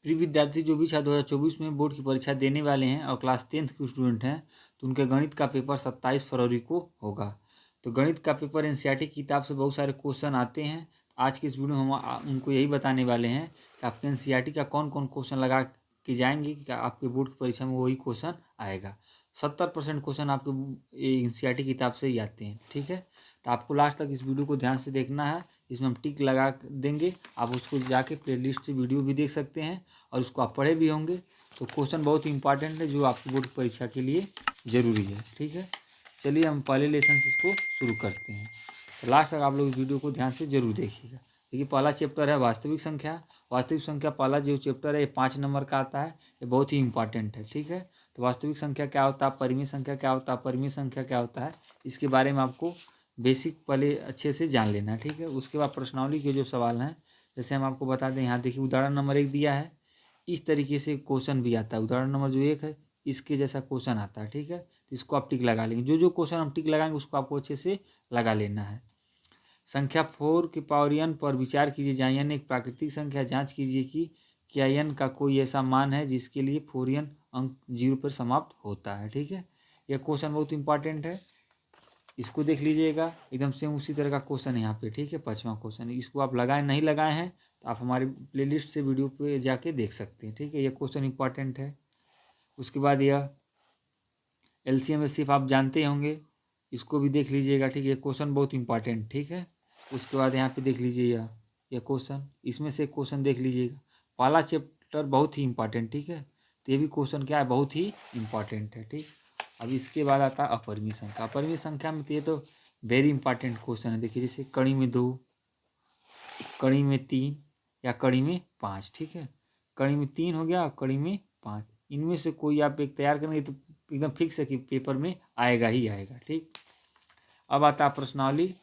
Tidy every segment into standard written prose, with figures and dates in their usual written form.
प्रिय विद्यार्थी जो भी छात्र 2024 में बोर्ड की परीक्षा देने वाले हैं और क्लास 10th के स्टूडेंट हैं तो उनके गणित का पेपर 27 फरवरी को होगा। तो गणित का पेपर एनसीईआरटी की किताब से बहुत सारे क्वेश्चन आते हैं। आज के इस वीडियो में हम उनको यही बताने वाले हैं कि आपके एनसीईआरटी का कौन कौन क्वेश्चन लगा के जाएंगे कि आपके बोर्ड की परीक्षा में वही क्वेश्चन आएगा। 70% क्वेश्चन आपके एनसीईआरटी किताब से ही आते हैं। ठीक है, तो आपको लास्ट तक इस वीडियो को ध्यान से देखना है। इसमें हम टिक लगा देंगे, आप उसको जाके प्लेलिस्ट से वीडियो भी देख सकते हैं और उसको आप पढ़े भी होंगे। तो क्वेश्चन बहुत ही इंपॉर्टेंट है जो आपकी बोर्ड परीक्षा के लिए ज़रूरी है। ठीक है, चलिए हम पहले लेसन से इसको शुरू करते हैं। तो लास्ट तक आप लोग इस वीडियो को ध्यान से जरूर देखिएगा। देखिए, पहला चैप्टर है वास्तविक संख्या। वास्तविक संख्या पहला जो चैप्टर है ये 5 नंबर का आता है। ये बहुत ही इंपॉर्टेंट है। ठीक है, तो वास्तविक संख्या क्या होता है, परिमेय संख्या क्या होता है, परिमेय संख्या क्या होता है, इसके बारे में आपको बेसिक पहले अच्छे से जान लेना है। ठीक है, उसके बाद प्रश्नावली के जो सवाल हैं जैसे हम आपको बता दें, यहाँ देखिए उदाहरण नंबर 1 दिया है। इस तरीके से क्वेश्चन भी आता है। उदाहरण नंबर जो 1 है इसके जैसा क्वेश्चन आता है। ठीक है, तो इसको आप टिक लगा लेंगे। जो जो क्वेश्चन हम टिक लगाएंगे उसको आपको अच्छे से लगा लेना है। संख्या 4 के पावर n पर विचार कीजिए जहाँ n एक प्राकृतिक संख्या। जांच कीजिए कि क्या n का कोई ऐसा मान है जिसके लिए 4n अंक 0 पर समाप्त होता है। ठीक है, यह क्वेश्चन बहुत इंपॉर्टेंट है, इसको देख लीजिएगा। एकदम सेम उसी तरह का क्वेश्चन है यहाँ पे। ठीक है, 5वां क्वेश्चन, इसको आप लगाए नहीं लगाए हैं तो आप हमारे प्लेलिस्ट से वीडियो पे जाके देख सकते हैं। ठीक है, ये क्वेश्चन इंपॉर्टेंट है। उसके बाद यह एलसीएम सिर्फ आप जानते होंगे, इसको भी देख लीजिएगा। ठीक है, ये क्वेश्चन बहुत इंपॉर्टेंट। ठीक है, उसके बाद यहाँ पे देख लीजिए यह क्वेश्चन, इसमें से क्वेश्चन देख लीजिएगा। पहला चैप्टर बहुत ही इंपॉर्टेंट। ठीक है, तो ये भी क्वेश्चन क्या है, बहुत ही इंपॉर्टेंट है। ठीक, अब इसके बाद आता है अपरिमेय संख्या। अपरिमेय संख्या में तो ये तो वेरी इंपॉर्टेंट क्वेश्चन है। देखिए, जैसे कड़ी में 2, कड़ी में 3 या कड़ी में 5। ठीक है, कड़ी में 3 हो गया और कड़ी में 5, इनमें से कोई आप एक तैयार करेंगे तो एकदम फिक्स है कि पेपर में आएगा ही आएगा। ठीक, अब आता है प्रश्नावली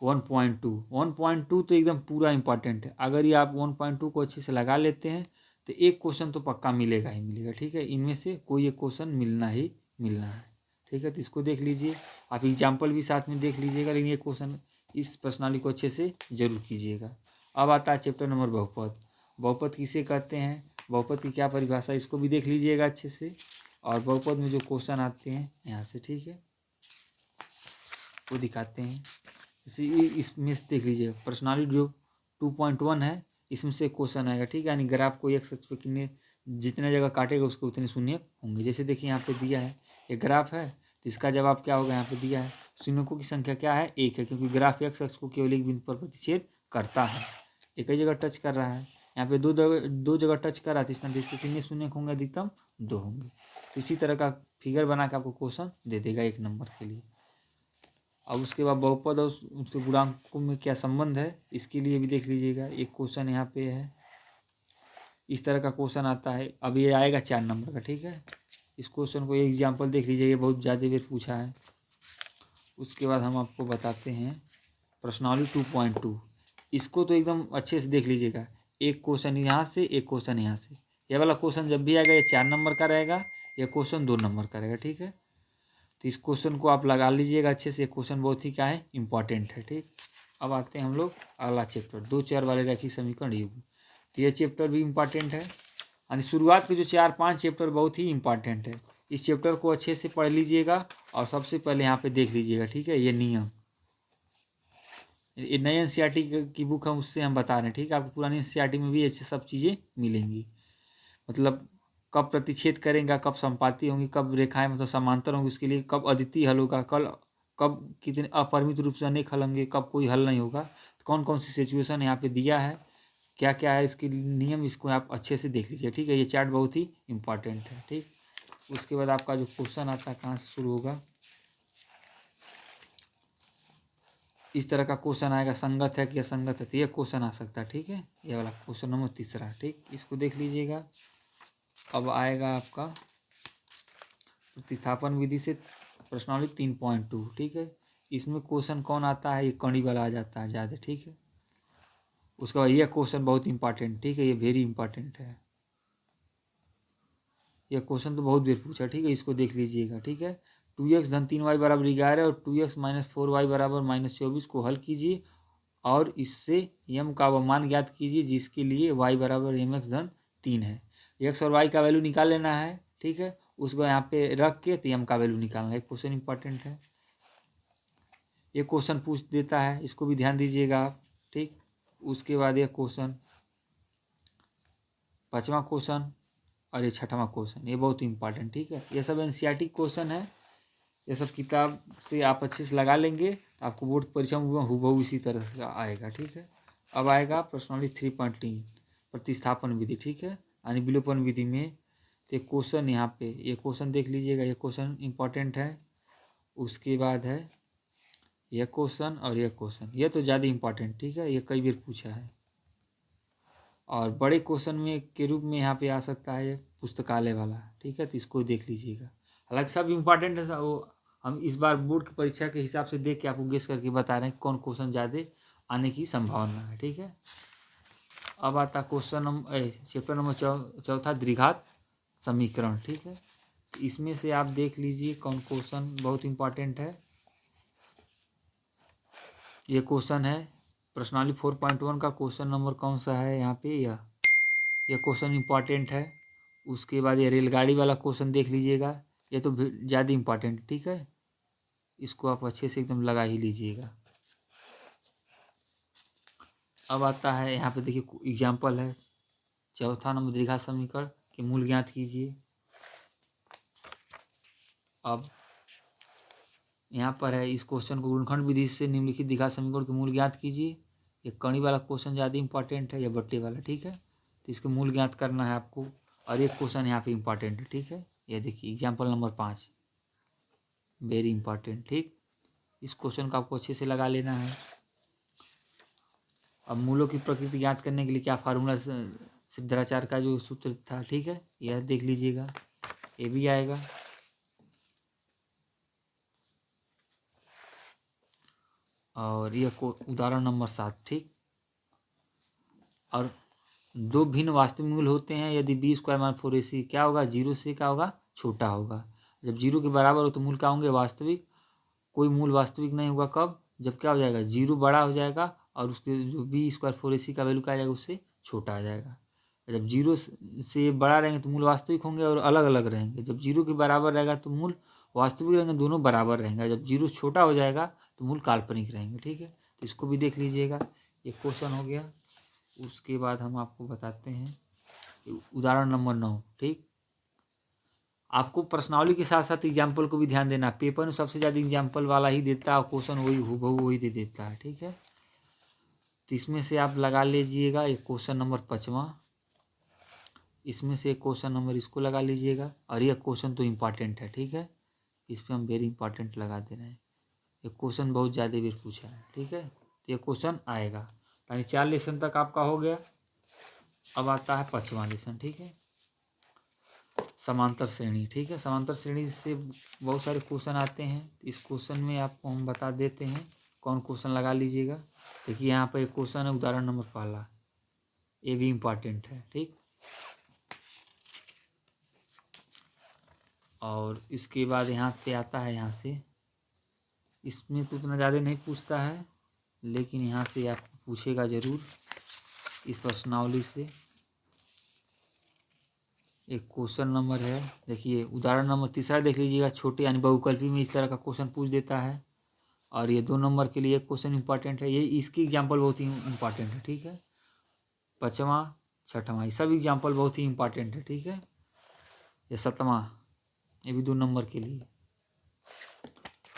1.2। 1.2 तो एकदम पूरा इंपॉर्टेंट है। अगर ये आप 1.2 को अच्छे से लगा लेते हैं तो एक क्वेश्चन तो पक्का मिलेगा ही मिलेगा। ठीक है, इनमें से कोई एक क्वेश्चन मिलना ही मिलना है। ठीक है, तो इसको देख लीजिए, आप एग्जाम्पल भी साथ में देख लीजिएगा, लेकिन ये क्वेश्चन इस प्रश्नावली को अच्छे से जरूर कीजिएगा। अब आता है चैप्टर नंबर बहुपद। बहुपद किसे कहते हैं, बहुपद की क्या परिभाषा, इसको भी देख लीजिएगा अच्छे से। और बहुपद में जो क्वेश्चन आते हैं यहाँ से, ठीक है, वो दिखाते हैं। इसी इसमें से देख लीजिए प्रश्नावली जो 2.1 है, इसमें से क्वेश्चन आएगा। ठीक है, यानी ग्राफ को एक अक्ष पे कितने जितने जगह काटेगा उसके उतने शून्य होंगे। जैसे देखिए यहाँ पे दिया है एक ग्राफ है, तो इसका जवाब क्या होगा, यहाँ पे दिया है शून्यों की संख्या क्या है, 1 है, क्योंकि ग्राफ एक अक्ष को केवल एक बिंदु पर प्रतिच्छेद करता है। एक ही जगह टच कर रहा है, यहाँ पे दो जगह टच कर रहा है, तो इसके कितने शून्य होंगे, अधिकतम 2 होंगे। तो इसी तरह का फिगर बना के आपको क्वेश्चन दे देगा 1 नंबर के लिए। अब उसके बाद बहुपद और उसके गुणांकों में क्या संबंध है, इसके लिए भी देख लीजिएगा। एक क्वेश्चन यहाँ पे है, इस तरह का क्वेश्चन आता है। अब ये आएगा 4 नंबर का। ठीक है, इस क्वेश्चन को एक एग्जाम्पल देख लीजिए, ये बहुत ज़्यादा बार पूछा है। उसके बाद हम आपको बताते हैं प्रश्नावली 2.2। इसको तो एकदम अच्छे से देख लीजिएगा। एक क्वेश्चन यहाँ से, एक क्वेश्चन यहाँ से। यह वाला क्वेश्चन जब भी आएगा ये 4 नंबर का रहेगा, यह क्वेश्चन 2 नंबर का रहेगा। ठीक है, तो इस क्वेश्चन को आप लगा लीजिएगा अच्छे से। क्वेश्चन बहुत ही क्या है, इंपॉर्टेंट है। ठीक, अब आते हैं हम लोग अगला चैप्टर, 2 चर वाले रैखिक समीकरण युग्म। तो यह चैप्टर भी इंपॉर्टेंट है, यानी शुरुआत के जो 4-5 चैप्टर बहुत ही इंपॉर्टेंट है। इस चैप्टर को अच्छे से पढ़ लीजिएगा और सबसे पहले यहाँ पे देख लीजिएगा। ठीक है, ये नियम, ये नई एनसीईआरटी की बुक है, उससे हम बता रहे हैं। ठीक है, आपको पुरानी एनसीईआरटी में भी ऐसी सब चीज़ें मिलेंगी। मतलब कब प्रतिच्छेद करेंगे, कब संपाती होंगी, कब रेखाएं मतलब समांतर होंगी, उसके लिए कब अद्वितीय हल होगा, कब कितने अपरिमित रूप से अनेक हल होंगे, कब कोई हल नहीं होगा, तो कौन कौन सी सिचुएशन यहाँ पे दिया है, क्या क्या है इसके नियम, इसको आप अच्छे से देख लीजिए। ठीक है, ये चार्ट बहुत ही इंपॉर्टेंट है। ठीक, उसके बाद आपका जो क्वेश्चन आता है कहाँ से शुरू होगा, इस तरह का क्वेश्चन आएगा, संगत है कि असंगत है, तो ये क्वेश्चन आ सकता है। ठीक है, ये वाला क्वेश्चन नंबर 3। ठीक, इसको देख लीजिएगा। अब आएगा आपका प्रतिस्थापन विधि से प्रश्नावली 3.2। ठीक है, इसमें क्वेश्चन कौन आता है, ये कड़ी वाला आ जाता है ज़्यादा। ठीक है, उसके बाद यह क्वेश्चन बहुत इंपॉर्टेंट। ठीक है, ये वेरी इंपॉर्टेंट है, यह क्वेश्चन तो बहुत देर पूछा। ठीक है, इसको देख लीजिएगा। ठीक है, 2x धन 3y बराबर 11 और 2x माइनस 4y बराबर -24 को हल कीजिए और इससे यम का वह मान ज्ञात कीजिए जिसके लिए y बराबर mx धन 3 है। एक्स और वाई का वैल्यू निकाल लेना है, ठीक है। उसको यहाँ पे रख के तो एम का वैल्यू निकालना है। क्वेश्चन इंपॉर्टेंट है, ये क्वेश्चन पूछ देता है, इसको भी ध्यान दीजिएगा आप, ठीक। उसके बाद ये क्वेश्चन, 5वां क्वेश्चन और ये 6वां क्वेश्चन, ये बहुत इंपॉर्टेंट, ठीक है। ये सब एनसीईआरटी क्वेश्चन है, ये सब किताब से आप अच्छे से लगा लेंगे, आपको बोर्ड की परीक्षा में हूबहू इसी तरह से आएगा, ठीक है। अब आएगा प्रश्नावली 3.3 प्रतिस्थापन विधि, ठीक है, यानी विलोपन विधि में। तो क्वेश्चन यहाँ पे ये क्वेश्चन देख लीजिएगा, ये क्वेश्चन इंपॉर्टेंट है। उसके बाद है यह क्वेश्चन और यह क्वेश्चन, ये तो ज़्यादा इंपॉर्टेंट, ठीक है, ये कई बार पूछा है। और बड़े क्वेश्चन में के रूप में यहाँ पे आ सकता है ये पुस्तकालय वाला, ठीक है, तो इसको देख लीजिएगा। हालांकि सब इम्पॉर्टेंट है, वो हम इस बार बोर्ड की परीक्षा के हिसाब से देख के आपको गेस करके बता रहे हैं कौन क्वेश्चन ज़्यादा आने की संभावना है, ठीक है। अब आता क्वेश्चन नंबर चैप्टर नंबर 4 द्विघात समीकरण, ठीक है। इसमें से आप देख लीजिए कौन क्वेश्चन बहुत इंपॉर्टेंट है। ये क्वेश्चन है प्रश्नावली 4.1 का क्वेश्चन नंबर कौन सा है यहाँ पे, यह क्वेश्चन इंपॉर्टेंट है। उसके बाद ये रेलगाड़ी वाला क्वेश्चन देख लीजिएगा, ये तो ज़्यादा इंपॉर्टेंट, ठीक है, इसको आप अच्छे से एकदम लगा ही लीजिएगा। अब आता है यहाँ पे देखिए एग्जाम्पल है, 4था नंबर द्विघात समीकरण के मूल ज्ञात कीजिए। अब यहाँ पर है, इस क्वेश्चन को गुणनखंड विधि से निम्नलिखित द्विघात समीकरण के मूल ज्ञात कीजिए। ये कणी वाला क्वेश्चन ज़्यादा इंपॉर्टेंट है, या बट्टे वाला, ठीक है, तो इसके मूल ज्ञात करना है आपको। और एक क्वेश्चन यहाँ पे इंपॉर्टेंट है, ठीक है, ये देखिए एग्जाम्पल नंबर 5, वेरी इंपॉर्टेंट, ठीक। इस क्वेश्चन को आपको अच्छे से लगा लेना है। अब मूलों की प्रकृति ज्ञात करने के लिए क्या फार्मूला, सिद्धाचार्य का जो सूत्र था, ठीक है, यह देख लीजिएगा, ये भी आएगा। और यह उदाहरण नंबर 7, ठीक। और 2 भिन्न वास्तविक मूल होते हैं, यदि बी स्क्वायर मान 4ac क्या होगा, 0 से क्या होगा, छोटा होगा। जब 0 के बराबर हो तो मूल क्या होंगे, वास्तविक। कोई मूल वास्तविक नहीं होगा कब, जब क्या हो जाएगा, 0 बड़ा हो जाएगा और उसके जो बी स्क्वायर 4ac का वैल्यू क्या आ जाएगा, उससे छोटा आ जाएगा। जब 0 से बड़ा रहेंगे तो मूल वास्तविक होंगे और अलग अलग रहेंगे। जब 0 के बराबर रहेगा तो मूल वास्तविक रहेंगे, दोनों बराबर रहेंगे। जब 0 छोटा हो जाएगा तो मूल काल्पनिक रहेंगे, ठीक है, तो इसको भी देख लीजिएगा। ये क्वेश्चन हो गया। उसके बाद हम आपको बताते हैं उदाहरण नंबर 9, ठीक। आपको प्रश्नावली के साथ साथ एग्जाम्पल को भी ध्यान देना, पेपर में सबसे ज़्यादा एग्जाम्पल वाला ही देता है और क्वेश्चन वही हूबहू वही दे देता है, ठीक है। तो इसमें से आप लगा लीजिएगा एक क्वेश्चन नंबर 5वां, इसमें से एक क्वेश्चन नंबर इसको लगा लीजिएगा। और यह क्वेश्चन तो इम्पॉर्टेंट है, ठीक है, इस पर हम वेरी इंपॉर्टेंट लगा दे रहे हैं। ये क्वेश्चन बहुत ज़्यादा बार पूछा है, ठीक है, तो ये क्वेश्चन आएगा। यानी 4 लेसन तक आपका हो गया। अब आता है 5वां लेसन, ठीक है, समांतर श्रेणी, ठीक है। समांतर श्रेणी से बहुत सारे क्वेश्चन आते हैं, इस क्वेश्चन में आपको हम बता देते हैं कौन क्वेश्चन लगा लीजिएगा। देखिए यहाँ पर एक क्वेश्चन है उदाहरण नंबर 1, ये भी इम्पॉर्टेंट है, ठीक। और इसके बाद यहाँ पे आता है, यहाँ से इसमें तो उतना ज़्यादा नहीं पूछता है, लेकिन यहाँ से आपको पूछेगा ज़रूर इस प्रश्नावली से। एक क्वेश्चन नंबर है, देखिए उदाहरण नंबर 3 देख लीजिएगा, छोटे यानी बहुकल्पी में इस तरह का क्वेश्चन पूछ देता है। और ये 2 नंबर के लिए एक क्वेश्चन इंपॉर्टेंट है, ये इसकी एग्जाम्पल बहुत ही इंपॉर्टेंट है, ठीक है। 5वां 6वां ये सब एग्जाम्पल बहुत ही इंपॉर्टेंट है, ठीक है। ये 7वां, ये भी 2 नंबर के लिए।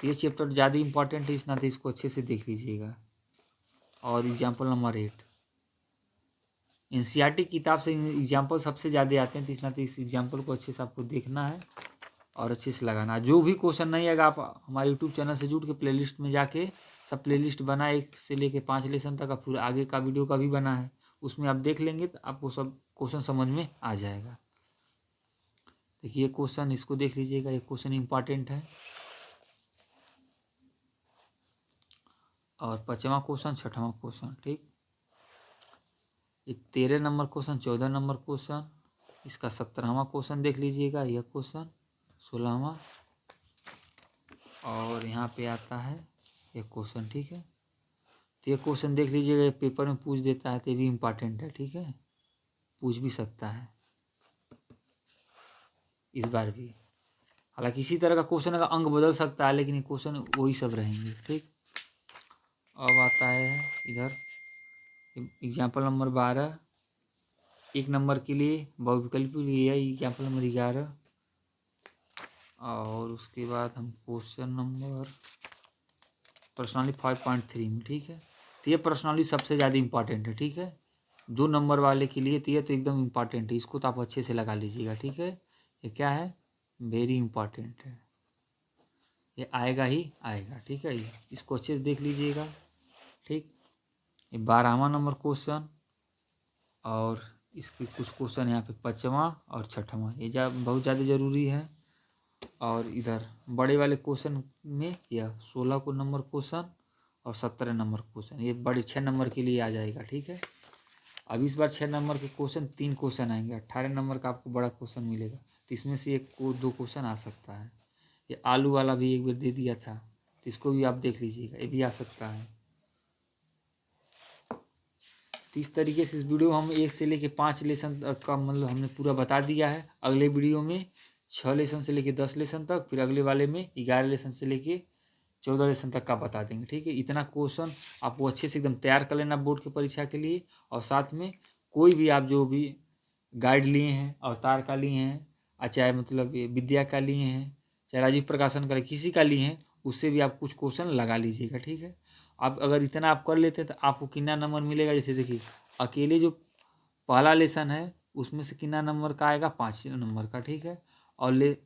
ये चैप्टर ज़्यादा इंपॉर्टेंट है, इस नाते इसको अच्छे से देख लीजिएगा। और एग्जाम्पल नंबर 8, एनसीईआरटी किताब से एग्जाम्पल सबसे ज़्यादा आते हैं, तो इस नाते इस एग्जाम्पल को अच्छे से आपको देखना है और अच्छे से लगाना है। जो भी क्वेश्चन नहीं आएगा आप हमारे यूट्यूब चैनल से जुड़ के प्लेलिस्ट में जाके सब प्लेलिस्ट बना 1 से लेके 5 लेसन तक का पूरा आगे का वीडियो का भी बना है, उसमें आप देख लेंगे तो आपको सब क्वेश्चन समझ में आ जाएगा। देखिए क्वेश्चन, इसको देख लीजिएगा, ये क्वेश्चन इंपॉर्टेंट है। और 5वां क्वेश्चन 6वां क्वेश्चन, ठीक। ये 13 नंबर क्वेश्चन, 14 नंबर क्वेश्चन, इसका 17वां क्वेश्चन देख लीजिएगा, यह क्वेश्चन 16वां। और यहाँ पे आता है एक क्वेश्चन, ठीक है, तो ये क्वेश्चन देख लीजिएगा, पेपर में पूछ देता है, तो ये भी इम्पॉर्टेंट है, ठीक है, पूछ भी सकता है। इस बार भी। हालांकि इसी तरह का क्वेश्चन का अंक बदल सकता है, लेकिन ये क्वेश्चन वही सब रहेंगे। ठीक, अब आता है इधर एग्जाम्पल नंबर 12, 1 नंबर के लिए बहुविकल्पी लिए है एग्जाम्पल नंबर 11। और उसके बाद हम क्वेश्चन नंबर पर्सनाली 5.3 में। ठीक है, तो ये पर्सनाली सबसे ज़्यादा इम्पॉर्टेंट है। ठीक है, 2 नंबर वाले के लिए तो ये तो एकदम इम्पॉर्टेंट है, इसको तो आप अच्छे से लगा लीजिएगा। ठीक है, ये क्या है, वेरी इम्पॉर्टेंट है, ये आएगा ही आएगा। ठीक है, ये इसको अच्छे से देख लीजिएगा। ठीक, ये 12वां नंबर क्वेश्चन, और इसके कुछ क्वेश्चन यहाँ पे 5वां और 6वां, ये बहुत ज़्यादा ज़रूरी है। और इधर बड़े वाले क्वेश्चन में यह 16 को नंबर क्वेश्चन और 17 नंबर क्वेश्चन, ये बड़े 6 नंबर के लिए आ जाएगा। ठीक है, अब इस बार 6 नंबर के क्वेश्चन 3 क्वेश्चन आएंगे, 18 नंबर का आपको बड़ा क्वेश्चन मिलेगा, तो इसमें से 1-2 क्वेश्चन आ सकता है। ये आलू वाला भी एक बार दे दिया था, तो इसको भी आप देख लीजिएगा, ये भी आ सकता है। तो इस तरीके से इस वीडियो हम 1 से लेके 5 लेसन तक का मतलब हमने पूरा बता दिया है। अगले वीडियो में 6 लेसन से लेके 10 लेसन तक, फिर अगले वाले में 11 लेसन से लेके 14 लेसन तक का बता देंगे। ठीक है, इतना क्वेश्चन आपको अच्छे से एकदम तैयार कर लेना बोर्ड की परीक्षा के लिए। और साथ में कोई भी आप जो भी गाइड लिए हैं, अवतार का लिए हैं, चाहे मतलब ये विद्या का लिए हैं, चाहे राजीव प्रकाशन का किसी का लिए हैं, उससे भी आप कुछ क्वेश्चन लगा लीजिएगा। ठीक है, आप अगर इतना आप कर लेते हैं तो आपको कितना नंबर मिलेगा। जैसे देखिए, अकेले जो पहला लेसन है उसमें से कितना नंबर का आएगा, 5 नंबर का। ठीक है, और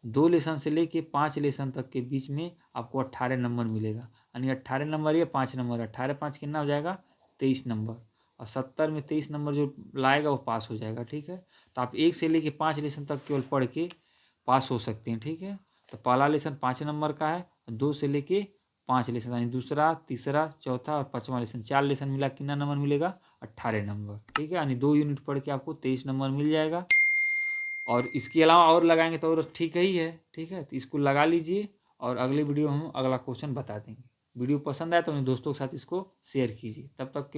2 लेसन से लेके 5 लेसन तक के बीच में आपको 18 नंबर मिलेगा, यानी 18 नंबर या 5 नंबर, 18-5 कितना हो जाएगा, 23 नंबर। और 70 में 23 नंबर जो लाएगा वो पास हो जाएगा। ठीक है, तो आप 1 से लेके 5 लेसन तक केवल पढ़ के पास हो सकते हैं। ठीक है, तो पहला लेसन 5 नंबर का है, 2 से लेके 5 लेसन, यानी दूसरा, तीसरा, चौथा और 5वां लेसन, 4 लेसन मिला कितना नंबर मिलेगा, 18 नंबर। ठीक है, यानी 2 यूनिट पढ़ के आपको 23 नंबर मिल जाएगा। और इसके अलावा और लगाएंगे तो और ठीक ही है। ठीक है, तो इसको लगा लीजिए, और अगले वीडियो में हम अगला क्वेश्चन बता देंगे। वीडियो पसंद आए तो अपने दोस्तों के साथ इसको शेयर कीजिए। तब तक के लिए